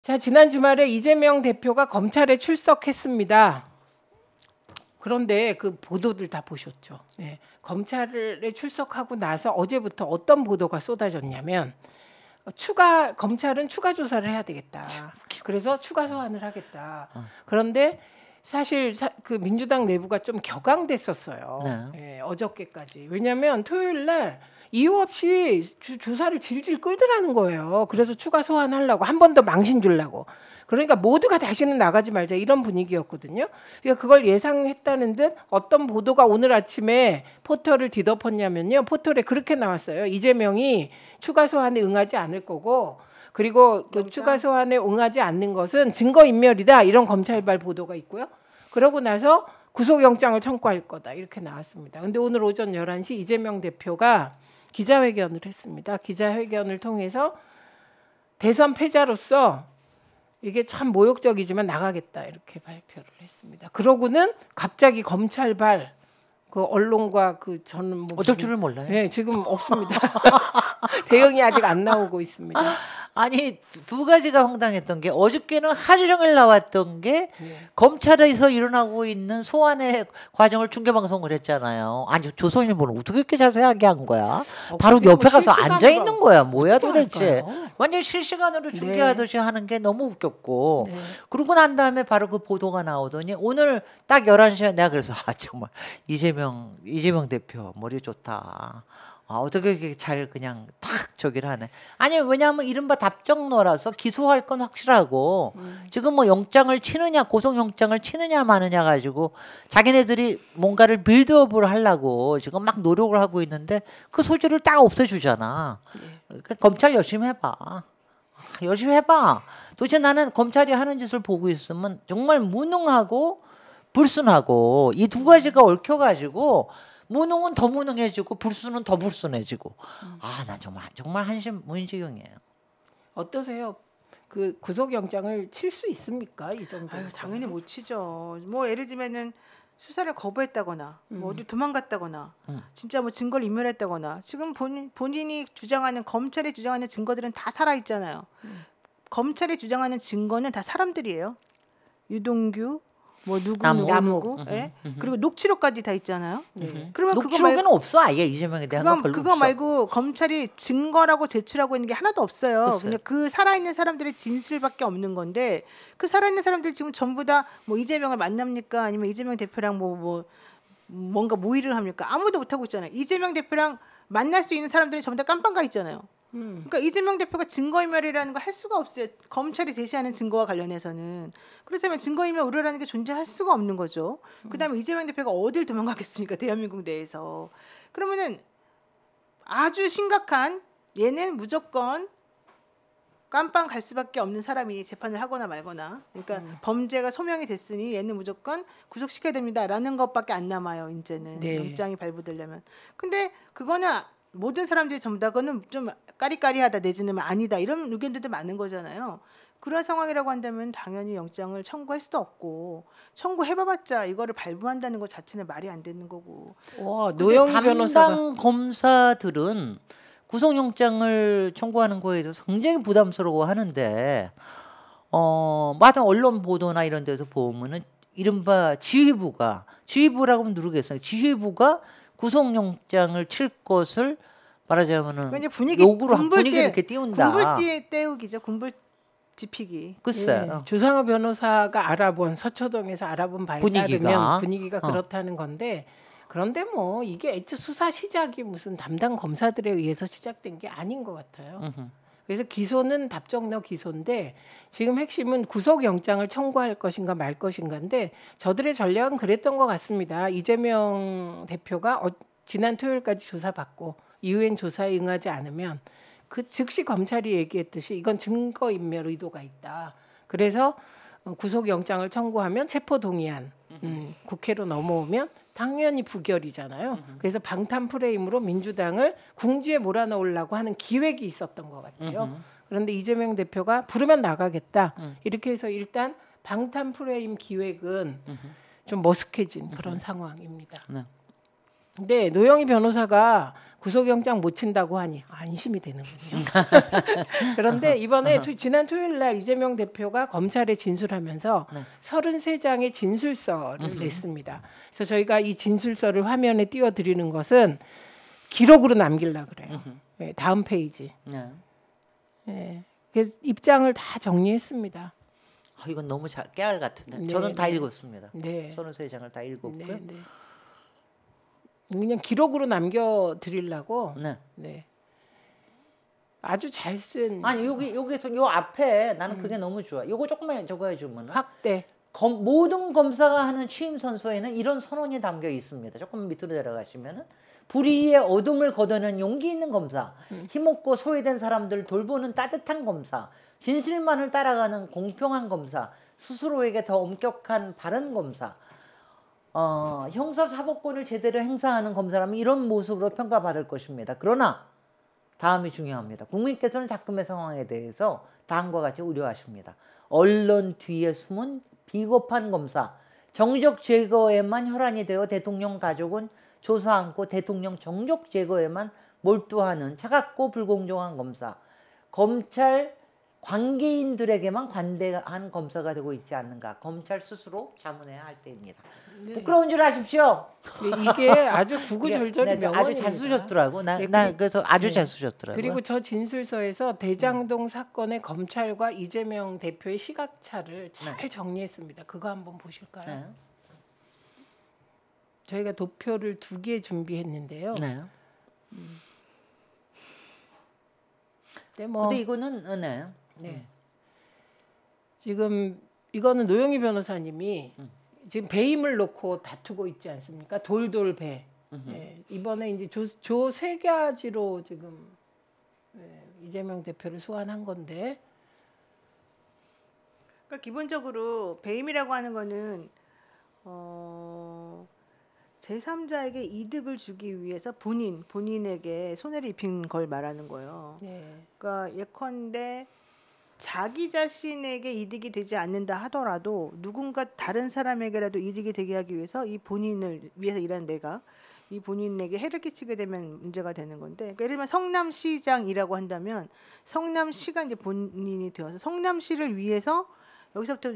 자, 지난 주말에 이재명 대표가 검찰에 출석했습니다. 그런데 그 보도들 다 보셨죠. 네. 검찰에 출석하고 나서 어제부터 어떤 보도가 쏟아졌냐면 검찰은 추가 조사를 해야 되겠다. 그래서 추가 소환을 하겠다. 그런데 사실 그 민주당 내부가 좀 격앙됐었어요. 네, 어저께까지. 왜냐하면 토요일 날 이유 없이 조사를 질질 끌더라는 거예요. 그래서 추가 소환하려고 한 번 더 망신 주려고. 그러니까 모두가 다시는 나가지 말자 이런 분위기였거든요. 그러니까 그걸 예상했다는 듯 어떤 보도가 오늘 아침에 포털을 뒤덮었냐면요. 포털에 그렇게 나왔어요. 이재명이 추가 소환에 응하지 않을 거고 그리고 그 추가 소환에 응하지 않는 것은 증거인멸이다. 이런 검찰발 보도가 있고요. 그러고 나서 구속영장을 청구할 거다. 이렇게 나왔습니다. 근데 오늘 오전 11시 이재명 대표가 기자회견을 했습니다. 기자회견을 통해서 대선 패자로서 이게 참 모욕적이지만 나가겠다 이렇게 발표를 했습니다. 그러고는 갑자기 검찰발 그 언론과 그 저는 뭐 어쩔 줄을 몰라요. 네, 지금 없습니다. 대응이 아직 안 나오고 있습니다. 아니 두 가지가 황당했던 게 어저께는 하루 종일 나왔던 게 검찰에서 일어나고 있는 소환의 과정을 중계 방송을 했잖아요. 아니 조선일보는 어떻게 이렇게 자세하게 한 거야? 바로 옆에 가서 앉아 있는 거야. 뭐야 도대체? 완전 실시간으로 중계하듯이 하는 게 너무 웃겼고 그러고 난 다음에 바로 그 보도가 나오더니 오늘 딱 11시에 내가 그래서 정말 이재명 대표 머리 좋다. 어떻게 이렇게 잘 그냥 탁 저기를 하네. 아니 왜냐하면 이른바 답정너라서 기소할 건 확실하고 지금 뭐 영장을 치느냐 고소영장을 치느냐 마느냐 가지고 자기네들이 뭔가를 빌드업을 하려고 지금 막 노력을 하고 있는데 그 소지를 딱 없애주잖아. 그러니까 검찰 열심히 해봐. 열심히 해봐. 도대체 나는 검찰이 하는 짓을 보고 있으면 정말 무능하고 불순하고 이 두 가지가 얽혀가지고 무능은 더 무능해지고 불순은 더 불순해지고 나 정말 한심 무인지경이에요. 어떠세요? 그 구속영장을 칠 수 있습니까? 이 정도? 당연히 못 치죠. 뭐 예를 들면은 수사를 거부했다거나 뭐 어디 도망갔다거나 진짜 뭐 증거를 인멸했다거나 지금 본인이 주장하는 검찰이 주장하는 증거들은 다 살아 있잖아요. 검찰이 주장하는 증거는 다 사람들이에요. 유동규 뭐 누구 예? 그리고 녹취록까지 다 있잖아요. 그러면 녹취록에는 없어 아예 이재명에 대한 그거 말고 검찰이 증거라고 제출하고 있는 게 하나도 없어요. 그냥 그 살아있는 사람들의 진술밖에 없는 건데 그 살아있는 사람들 지금 전부 다 뭐 이재명을 만납니까? 아니면 이재명 대표랑 뭔가 모의를 합니까? 아무도 못 하고 있잖아요. 이재명 대표랑 만날 수 있는 사람들이 전부 다 깜빵 가 있잖아요. 그러니까 이재명 대표가 증거인멸이라는 거 할 수가 없어요. 검찰이 제시하는 증거와 관련해서는. 그렇다면 증거인멸 우려라는 게 존재할 수가 없는 거죠. 그다음에 이재명 대표가 어딜 도망가겠습니까? 대한민국 내에서. 그러면은 아주 심각한 얘는 무조건 깜빵 갈 수밖에 없는 사람이 재판을 하거나 말거나 그러니까 범죄가 소명이 됐으니 얘는 무조건 구속시켜야 됩니다라는 것밖에 안 남아요. 이제는 영장이 발부되려면. 근데 그거는 모든 사람들이 전부 다 그거는 좀 까리까리하다 내지는 아니다 이런 의견들도 많은 거잖아요. 그런 상황이라고 한다면 당연히 영장을 청구할 수도 없고 청구해봐봤자 이거를 발부한다는 것 자체는 말이 안 되는 거고. 와, 노영희 변호사가 담당 검사들은 구속영장을 청구하는 거에 대해서 굉장히 부담스러워 하는데 마땅 언론 보도나 이런 데서 보면은 이른바 지휘부라고 하면 모르겠어요. 지휘부가 구속영장을 칠 것을 말하자면은 분위기를 이렇게 띄운다. 군불 떼우기죠. 군불 지피기. 글쎄요. 조상호 변호사가 서초동에서 알아본 바에 따르면 분위기가 그렇다는 건데 그런데 뭐 이게 애초 수사 시작이 무슨 담당 검사들에 의해서 시작된 게 아닌 것 같아요. 그래서 기소는 답정너 기소인데 지금 핵심은 구속영장을 청구할 것인가 말 것인가인데 저들의 전략은 그랬던 것 같습니다. 이재명 대표가 지난 토요일까지 조사받고 이후엔 조사에 응하지 않으면 그 즉시 검찰이 얘기했듯이 이건 증거인멸 의도가 있다. 그래서 구속영장을 청구하면 체포동의안 국회로 넘어오면 당연히 부결이잖아요. 그래서 방탄 프레임으로 민주당을 궁지에 몰아넣으려고 하는 기획이 있었던 것 같아요. 그런데 이재명 대표가 부르면 나가겠다. 이렇게 해서 일단 방탄 프레임 기획은 좀 머쓱해진 그런 상황입니다. 근데 노영희 변호사가 구속영장 못 친다고 하니 안심이 되는군요. 그런데 이번에 지난 토요일 날 이재명 대표가 검찰에 진술하면서 33장의 진술서를 냈습니다. 그래서 저희가 이 진술서를 화면에 띄워드리는 것은 기록으로 남기려고 그래요. 네, 다음 페이지. 네, 그래서 입장을 다 정리했습니다. 이건 너무 깨알 같은데. 저는 다 읽었습니다. 네. 33장을 다 읽었고요. 그냥 기록으로 남겨드리려고. 네. 아주 잘 쓴. 아니 여기서 요 앞에 나는 그게 너무 좋아. 요거 조금만 적어주면 확대. 모든 검사가 하는 취임 선서에는 이런 선언이 담겨 있습니다. 조금 밑으로 내려가시면은 불의의 어둠을 걷어내는 용기 있는 검사, 힘없고 소외된 사람들 돌보는 따뜻한 검사, 진실만을 따라가는 공평한 검사, 스스로에게 더 엄격한 바른 검사, 형사사법권을 제대로 행사하는 검사라면 이런 모습으로 평가받을 것입니다. 그러나 다음이 중요합니다. 국민께서는 작금의 상황에 대해서 다음과 같이 우려하십니다. 언론 뒤에 숨은 비겁한 검사, 정적 제거에만 혈안이 되어 대통령 가족은 조사 않고 대통령 정적 제거에만 몰두하는 차갑고 불공정한 검사, 검찰 관계인들에게만 관대한 검사가 되고 있지 않는가. 검찰 스스로 자문해야 할 때입니다. 네. 부끄러운 줄 아십시오. 이게 아주 구구절절이 명언입니다. 아주 잘 쓰셨더라고. 나 그래서 아주 잘 쓰셨더라고요. 그리고 저 진술서에서 대장동 사건의 검찰과 이재명 대표의 시각차를 잘 정리했습니다. 그거 한번 보실까요? 저희가 도표를 2개 준비했는데요. 근데 이거는 지금 이거는 노영희 변호사님이 지금 배임을 놓고 다투고 있지 않습니까? 돌돌배. 이번에 이제 조 세 가지로 지금 이재명 대표를 소환한 건데. 그러니까 기본적으로 배임이라고 하는 거는 제3자에게 이득을 주기 위해서 본인에게 손해를 입힌 걸 말하는 거예요. 그러니까 예컨대 자기 자신에게 이득이 되지 않는다 하더라도 누군가 다른 사람에게라도 이득이 되게 하기 위해서 이 본인을 위해서 일하는 내가 이 본인에게 해를 끼치게 되면 문제가 되는 건데, 그러니까 예를 들면 성남시장이라고 한다면 성남시가 이제 본인이 되어서 성남시를 위해서 여기서부터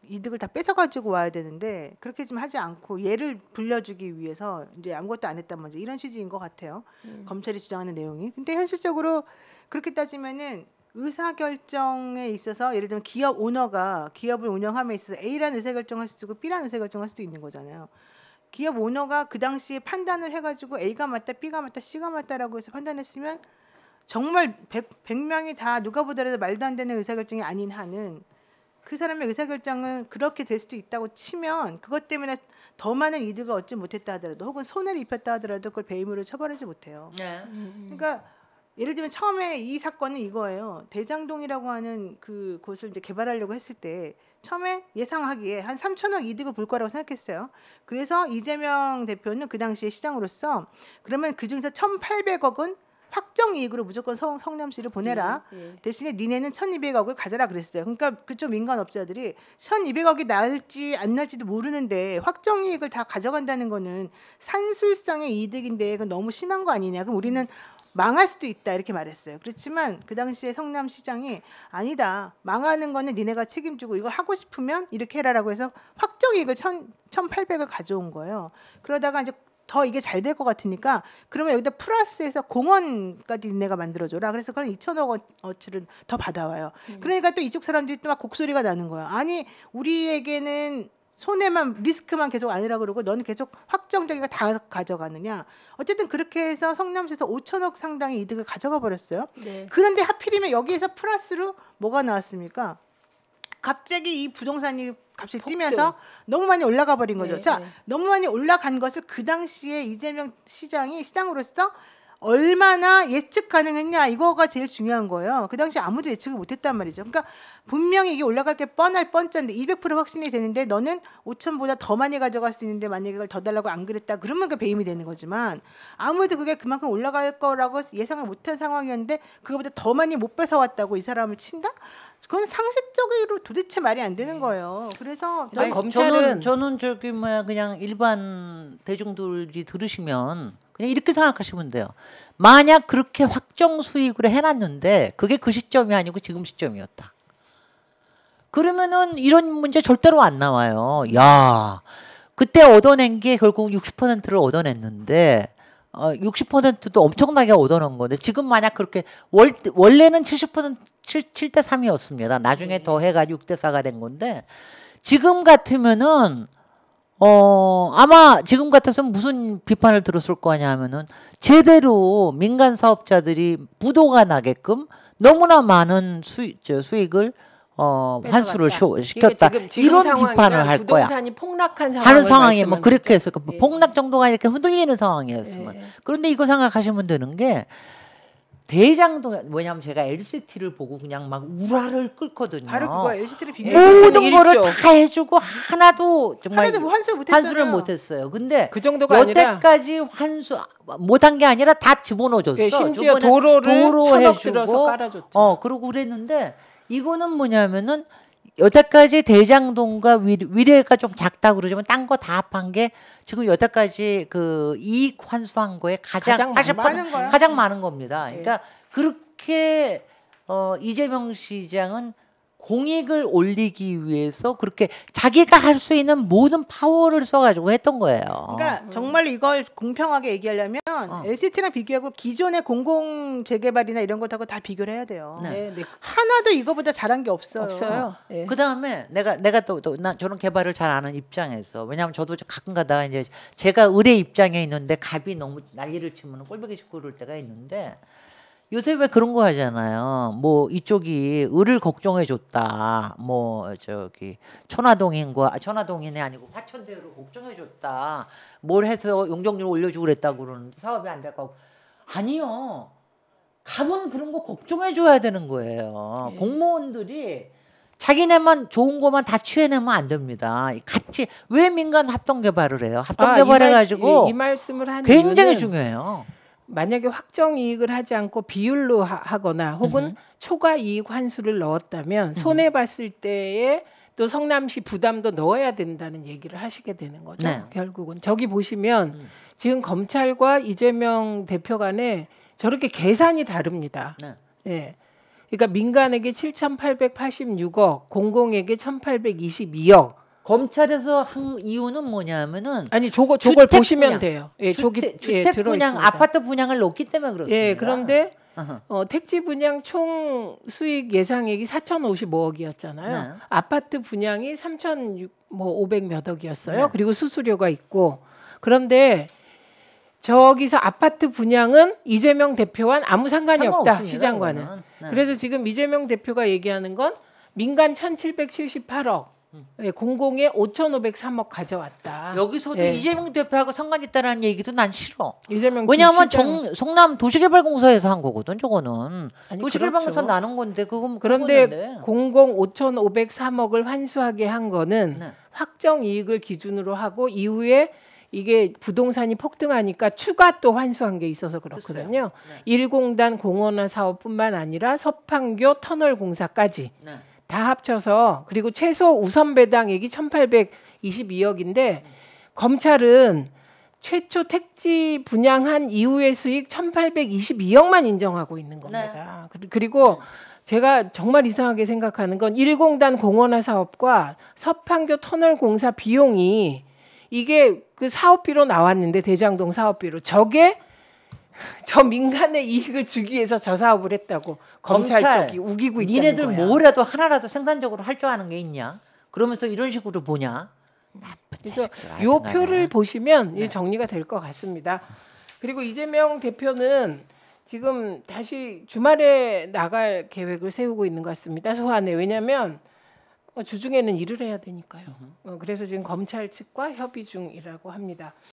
이득을 다 뺏어가지고 와야 되는데 그렇게 좀 하지 않고 얘를 불려주기 위해서 이제 아무것도 안 했단 말이죠. 이런 취지인 것 같아요. 검찰이 주장하는 내용이. 근데 현실적으로 그렇게 따지면은 의사결정에 있어서 예를 들면 기업 오너가 기업을 운영함에 있어서 A라는 의사결정을 할 수도 있고 B라는 의사결정을 할 수도 있는 거잖아요. 기업 오너가 그 당시에 판단을 해가지고 A가 맞다, B가 맞다, C가 맞다라고 해서 판단했으면 정말 100명이 다 누가 보더라도 말도 안 되는 의사결정이 아닌 한은 그 사람의 의사결정은 그렇게 될 수도 있다고 치면 그것 때문에 더 많은 이득을 얻지 못했다 하더라도 혹은 손해를 입혔다 하더라도 그걸 배임으로 처벌하지 못해요. 그러니까 예를 들면 처음에 이 사건은 이거예요. 대장동이라고 하는 그 곳을 이제 개발하려고 했을 때 처음에 예상하기에 한 3천억 이득을 볼 거라고 생각했어요. 그래서 이재명 대표는 그 당시에 시장으로서 그러면 그중에서 1,800억은 확정 이익으로 무조건 성남시를 보내라. 대신에 니네는 1,200억을 가져라 그랬어요. 그러니까 그쪽 민간업자들이 1,200억이 날지 안 날지도 모르는데 확정 이익을 다 가져간다는 거는 산술상의 이득인데 그건 너무 심한 거 아니냐. 그럼 우리는 망할 수도 있다 이렇게 말했어요. 그렇지만 그 당시에 성남시장이 아니다. 망하는 거는 니네가 책임지고 이걸 하고 싶으면 이렇게 해라라고 해서 확정 이익을 1,800을 가져온 거예요. 그러다가 이제 더 이게 잘 될 것 같으니까 그러면 여기다 플러스해서 공원까지 니네가 만들어줘라. 그래서 그건 2천억 어치를 더 받아와요. 그러니까 또 이쪽 사람들이 또 막 곡소리가 나는 거예요. 아니 우리에게는 손해만 리스크만 계속 아니라 그러고 너는 계속 확정적이가 다 가져가느냐. 어쨌든 그렇게 해서 성남시에서 5천억 상당의 이득을 가져가 버렸어요. 그런데 하필이면 여기에서 플러스로 뭐가 나왔습니까? 갑자기 이 부동산이 값이 뛰면서 너무 많이 올라가 버린 거죠. 자, 너무 많이 올라간 것을 그 당시에 이재명 시장이 시장으로서 얼마나 예측 가능했냐 이거가 제일 중요한 거예요. 그 당시 아무도 예측을 못했단 말이죠. 그러니까 분명히 이게 올라갈 게 뻔할 뻔짠데 200% 확신이 되는데 너는 5천보다 더 많이 가져갈 수 있는데 만약에 그걸 더 달라고 안 그랬다 그러면 그 배임이 되는 거지만 아무도 그게 그만큼 올라갈 거라고 예상을 못한 상황이었는데 그거보다 더 많이 못 뺏어왔다고 이 사람을 친다? 그건 상식적으로 도대체 말이 안 되는 거예요. 그래서 아니, 검찰은 저는 저기 뭐야 그냥 일반 대중들이 들으시면 그냥 이렇게 생각하시면 돼요. 만약 그렇게 확정 수익으로 해놨는데 그게 그 시점이 아니고 지금 시점이었다. 그러면은 이런 문제 절대로 안 나와요. 야, 그때 얻어낸 게 결국 60%를 얻어냈는데 60%도 엄청나게 얻어놓은 건데 지금 만약 그렇게 원래는 70% 7대 3이었습니다. 나중에 더 해가지고 6대 4가 된 건데 지금 같으면은 아마 지금 같았으면 무슨 비판을 들었을 거냐 하면은 제대로 민간 사업자들이 부도가 나게끔 너무나 많은 수익을 환수를 시켰다. 이런 비판을 할 거야. 부동산이 폭락한 하는 상황에 뭐 그렇게 해서 예. 폭락 정도가 이렇게 흔들리는 상황이었으면. 그런데 이거 생각하시면 되는 게 대장동 뭐냐면 제가 LCT를 보고 그냥 막 우라를 끓거든요. 바로 그거 LCT를 비교. 모든 거를 다 해주고 하나도 정말 하나도 뭐 환수를 못했어요. 근데 그 정도가 아니라 여태까지 환수 못한 게 아니라 다 집어넣어줬어. 예, 심지어 도로를 천억 들어서 깔아줬죠. 그러고 그랬는데 이거는 뭐냐면은 여태까지 대장동과 위례가 좀 작다 그러지만 딴 거 다 합한 게 지금 여태까지 그 이익 환수한 거에 가장 많은 겁니다. 그러니까 그렇게 이재명 시장은 공익을 올리기 위해서 그렇게 자기가 할 수 있는 모든 파워를 써가지고 했던 거예요. 그러니까 정말로 이걸 공평하게 얘기하려면 LCT랑 비교하고 기존의 공공 재개발이나 이런 것하고 다 비교를 해야 돼요. 네. 하나도 이거보다 잘한 게 없어요. 네. 그 다음에 내가 또 저런 개발을 잘 아는 입장에서 왜냐하면 저도 가끔 가다가 이제 제가 을의 입장에 있는데 갑이 너무 난리를 치면 꼴보기 싫고 그럴 때가 있는데. 요새 왜 그런 거 하잖아요. 뭐 이쪽이 을을 걱정해 줬다. 뭐 저기 천화동인이 아니고 화천대유를 걱정해 줬다. 뭘 해서 용적률 올려주고 그랬다고 그러는데 사업이 안 될 거고. 아니요. 갑은 그런 거 걱정해 줘야 되는 거예요. 공무원들이 자기네만 좋은 것만 다 취해내면 안 됩니다. 같이 왜 민간 합동 개발을 해요? 합동 개발해 가지고 이 말씀을 하는 굉장히 이유는 중요해요. 만약에 확정 이익을 하지 않고 비율로 하거나 혹은 초과 이익 환수를 넣었다면 손해 봤을 때에 또 성남시 부담도 넣어야 된다는 얘기를 하시게 되는 거죠. 네. 결국은 저기 보시면 지금 검찰과 이재명 대표 간에 저렇게 계산이 다릅니다. 네. 예. 그러니까 민간에게 7,886억, 공공에게 1,822억. 검찰에서 한 이유는 뭐냐면은 아니 저걸 보시면 분양. 돼요. 예, 주택 들어 분양, 있습니다. 아파트 분양을 넣기 때문에 그렇습니다. 예, 그런데 택지 분양 총 수익 예상액이 4,055억이었잖아요. 네. 아파트 분양이 3,500 몇 억이었어요. 네. 그리고 수수료가 있고. 그런데 저기서 아파트 분양은 이재명 대표와는 아무 상관이 없다. 상관없습니다, 시장과는. 네. 그래서 지금 이재명 대표가 얘기하는 건 민간 1,778억. 예, 공공에 5,503억 가져왔다. 여기서도 예. 이재명 대표하고 상관 있다라는 얘기도 난 싫어. 이재명 왜냐하면 시장- 성남 도시개발공사에서 한 거거든. 저거는 아니, 도시개발공사 그렇죠. 나는 건데 그건 그런데 그거는데. 공공 5,503억을 환수하게 한 거는 네. 확정 이익을 기준으로 하고 이후에 이게 부동산이 폭등하니까 추가 또 환수한 게 있어서 그렇거든요. 네. 1공단 공원화 사업뿐만 아니라 서판교 터널 공사까지 네. 다 합쳐서 그리고 최소 우선 배당액이 1,822억인데 검찰은 최초 택지 분양한 이후의 수익 1,822억만 인정하고 있는 겁니다. 그리고 제가 정말 이상하게 생각하는 건 1공단 공원화 사업과 서판교 터널 공사 비용이 이게 그 사업비로 나왔는데 대장동 사업비로 저게 저 민간의 이익을 주기 위해서 저 사업을 했다고 검찰 쪽이 우기고 있다는 니네들 거야. 뭐라도 하나라도 생산적으로 할 줄 아는 게 있냐? 그러면서 이런 식으로 보냐? 나쁜 그래서 자식들. 요 표를 보시면 네. 이 정리가 될 것 같습니다. 그리고 이재명 대표는 지금 다시 주말에 나갈 계획을 세우고 있는 것 같습니다. 소환에. 왜냐하면 주중에는 일을 해야 되니까요. 그래서 지금 검찰 측과 협의 중이라고 합니다.